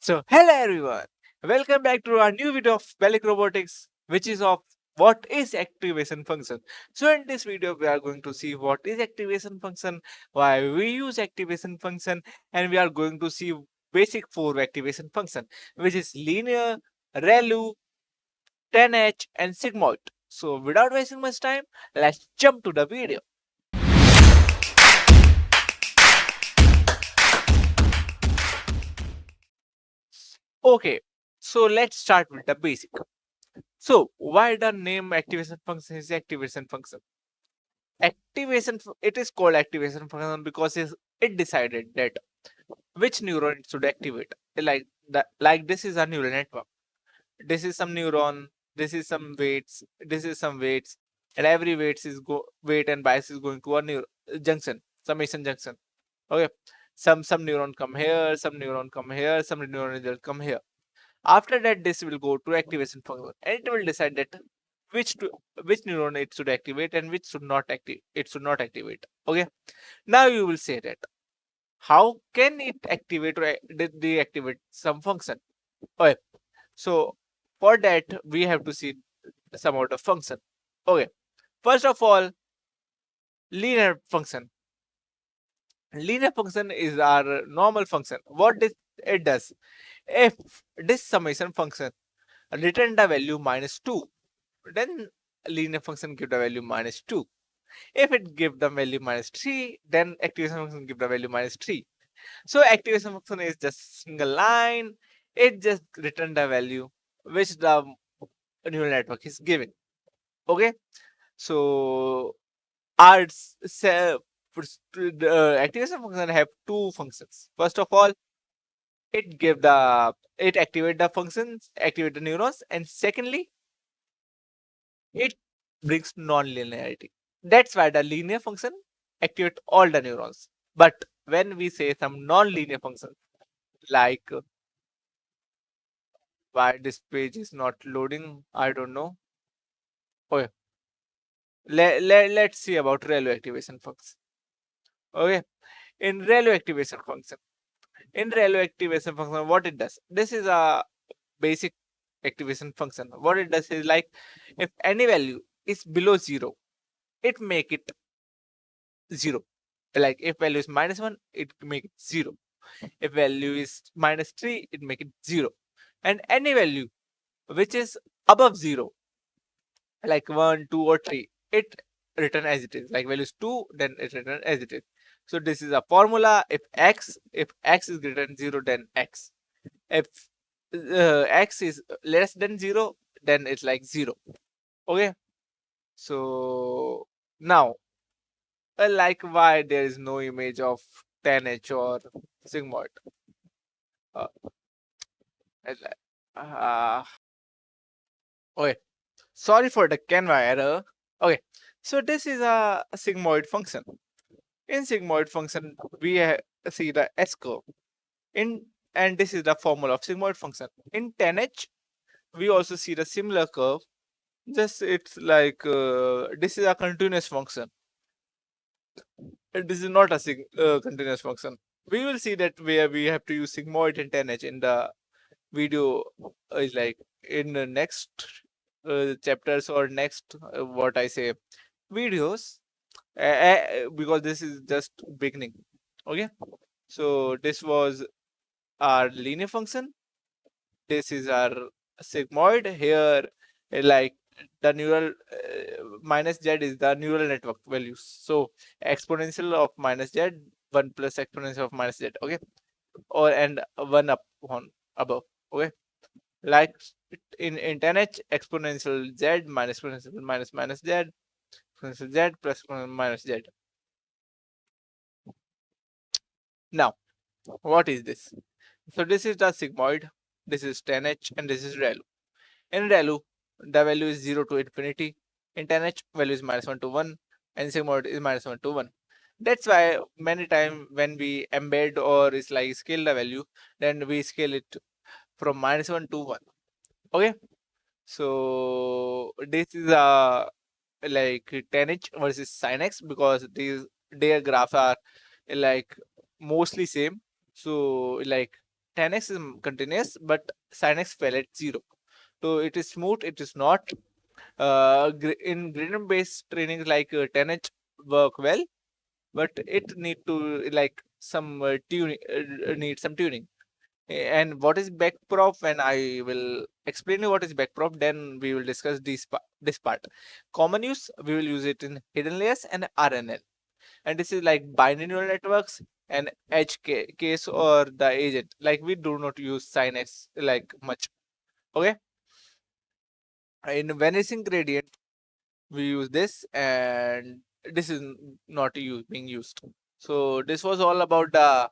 So, hello everyone. Welcome back to our new video of Bellic Robotics, which is of what is activation function. So, in this video, we are going to see what is activation function, why we use activation function, and we are going to see basic four activation function, which is linear, ReLU, 10H, and sigmoid. So, without wasting much time, let's jump to the video. Okay, so let's start with the basic. So, why the name activation function is activation function? It is called activation function because it decided that which neuron it should activate. Like this is a neural network. This is some neuron. This is some weights. This is some weights, and every weight and bias is going to a junction, summation junction. Okay, some neuron come here, some neuron come here, some neuron will come here. After that, this will go to activation function, and it will decide that which to, which neuron it should activate and which should not activate. It should not activate. Okay. Now you will say that how can it activate or deactivate some function? Okay. So for that we have to see some of the function. Okay. First of all, linear function. Linear function is our normal function. What it does? If this summation function return the value -2, then linear function give the value -2. If it give the value -3, then activation function give the value -3. So activation function is just single line. It just return the value which the neural network is giving. Okay. So our the activation function have two functions. First of all, it activate the functions, activate the neurons, and secondly, it brings non-linearity. That's why the linear function activate all the neurons. But when we say some non-linear function, like why this page is not loading, I don't know. Okay, let's see about ReLU activation function. Okay, in ReLU activation function, what it does? This is a basic activation function. What it does is like if any value is below 0, it make it 0. Like if value is -1, it make it 0. If value is -3, it make it 0. And any value which is above 0, like 1, 2, or 3, it return as it is. Like value is 2, then it return as it is. So this is a formula. If x is greater than 0, then x. If x is less than 0, then it's like 0. Okay. So now, like why there is no image of 10H or sigmoid? Uh, uh, okay. Sorry for the Canva error. Okay. So this is a sigmoid function. In sigmoid function, we see the S curve. And this is the formula of sigmoid function. In 10H, we also see the similar curve. Just it's like this is a continuous function. This is not a continuous function. We will see that where we have to use sigmoid and 10H in the video is like in the next chapters or next what I say videos because this is just beginning. Okay, so this was our linear function. This is our sigmoid here. Like the neural -z is the neural network values. So exponential of -z, 1 plus exponential of -z. Okay, or and 1 up on above. Okay, like in 10H, exponential z minus exponential minus z, exponential z plus exponential minus z. Now, what is this? So this is the sigmoid, this is 10H, and this is ReLU. In ReLU, the value is 0 to infinity. In 10H, value is -1 to 1, and sigmoid is -1 to 1. That's why many times when we embed or is like scale the value, then we scale it from -1 to 1. Okay, so this is a like 10H versus sin x because their graphs are like mostly same. So like 10x is continuous, but sin x fell at 0. So it is smooth, it is not. In gradient based trainings like 10h work well, but it need to like some tuning, need some tuning. And what is backprop? When I will explain you what is backprop, then we will discuss this part. Common use, we will use it in hidden layers and RNN. And this is like binary neural networks and edge case or the agent. Like we do not use sin x like much. Okay. In vanishing gradient, we use this, and this is not being used. So this was all about the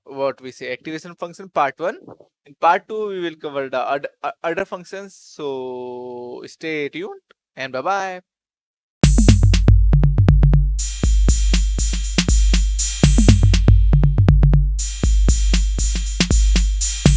what we say activation function part 1. In part 2 we will cover the other functions. So stay tuned and bye bye.